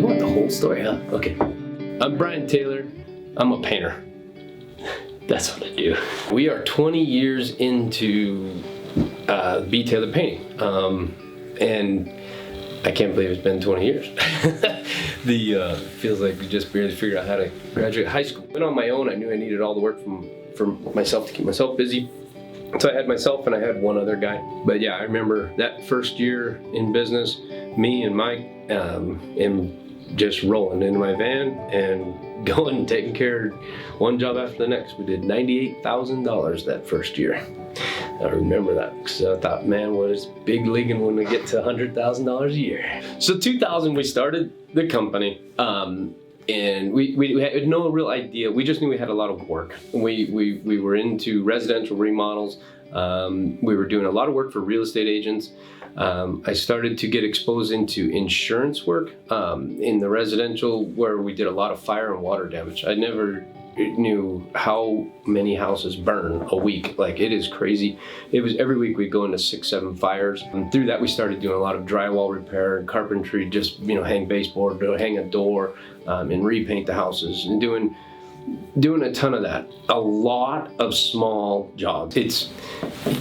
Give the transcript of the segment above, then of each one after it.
You want the whole story, huh? Okay. I'm Brian Taylor. I'm a painter. That's what I do. We are 20 years into B. Taylor Painting. And I can't believe it's been 20 years. Feels like we just barely figured out how to graduate high school. Went on my own. I knew I needed all the work from myself to keep myself busy. So I had myself and I had one other guy. But yeah, I remember that first year in business, me and Mike and just rolling into my van and going and taking care of one job after the next. We did $98,000 that first year. I remember that because I thought, man, what is big leaguing when we get to $100,000 a year? So 2000, we started the company. And we had no real idea. We just knew we had a lot of work. We were into residential remodels. We were doing a lot of work for real estate agents. I started to get exposed into insurance work in the residential, where we did a lot of fire and water damage. I never knew how many houses burn a week. Like, it is crazy. It was every week we'd go into 6-7 fires. And through that we started doing a lot of drywall repair and carpentry, just hang baseboard, hang a door, and repaint the houses, and doing a ton of that. A lot of small jobs. It's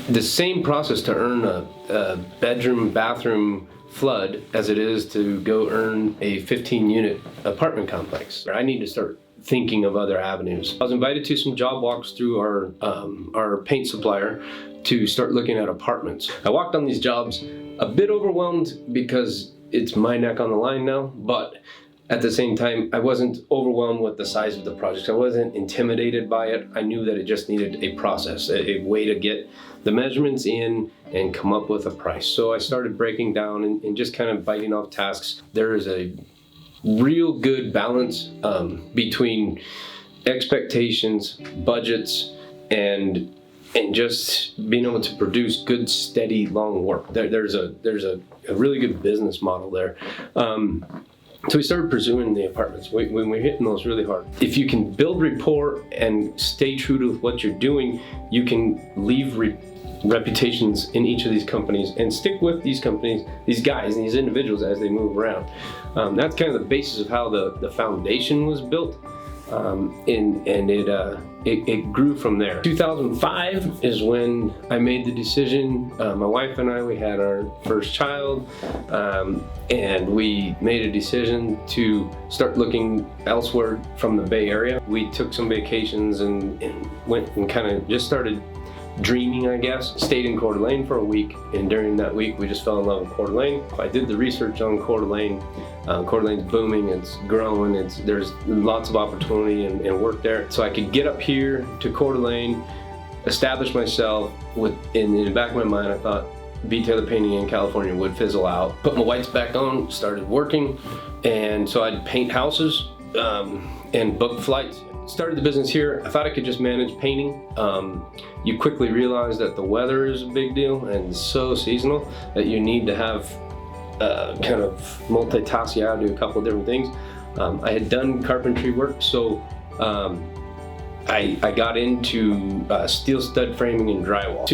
the same process to earn a bedroom, bathroom flood as it is to go earn a 15-unit apartment complex. I need to start thinking of other avenues. I was invited to some job walks through our paint supplier to start looking at apartments. I walked on these jobs a bit overwhelmed because it's my neck on the line now, but at the same time, I wasn't overwhelmed with the size of the project. I wasn't intimidated by it. I knew that it just needed a process, a way to get the measurements in and come up with a price. So I started breaking down and just kind of biting off tasks. There is a real good balance between expectations, budgets, and just being able to produce good, steady, long work. There's a really good business model there. So we started pursuing the apartments. When we're hitting those really hard. If you can build rapport and stay true to what you're doing, you can leave reputations in each of these companies and stick with these companies, these guys, and these individuals as they move around. That's kind of the basis of how the foundation was built, and it grew from there. 2005 is when I made the decision. My wife and I, we had our first child, and we made a decision to start looking elsewhere from the Bay Area. We took some vacations and went and kind of just started dreaming, I guess. Stayed in Coeur d'Alene for a week, and during that week we just fell in love with Coeur d'Alene. I did the research on Coeur d'Alene. Coeur d'Alene's booming, it's growing, there's lots of opportunity and work there. So I could get up here to Coeur d'Alene, establish myself. In the back of my mind I thought B. Taylor Painting in California would fizzle out. Put my whites back on, started working, and so I'd paint houses and book flights. Started the business here. I thought I could just manage painting. You quickly realize that the weather is a big deal and so seasonal that you need to have kind of multitask. You have to do a couple of different things. I had done carpentry work, so I got into steel stud framing and drywall.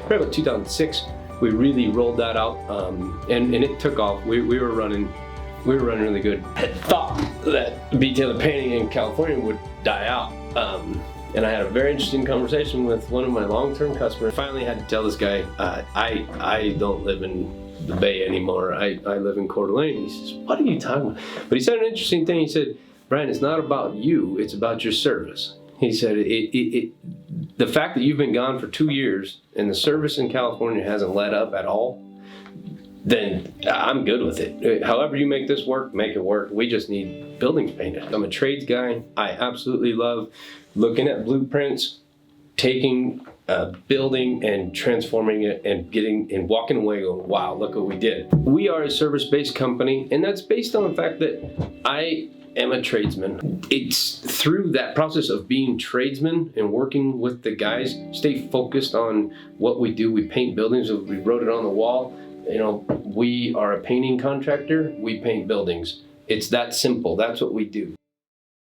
Right about 2006, we really rolled that out, and it took off. We were running really good. I thought that B. Taylor Painting in California would die out. And I had a very interesting conversation with one of my long-term customers. Finally had to tell this guy, I don't live in the Bay anymore. I live in Coeur d'Alene. He says, what are you talking about? But he said an interesting thing. He said, Brian, it's not about you, it's about your service. He said, the fact that you've been gone for 2 years and the service in California hasn't let up at all, then I'm good with it. However you make this work, make it work. We just need buildings painted. I'm a trades guy. I absolutely love looking at blueprints, taking a building and transforming it and walking away going, wow, look what we did. We are a service-based company, and that's based on the fact that I am a tradesman. It's through that process of being tradesman and working with the guys, stay focused on what we do. We paint buildings. We wrote it on the wall. We are a painting contractor. We paint buildings. It's that simple. That's what we do.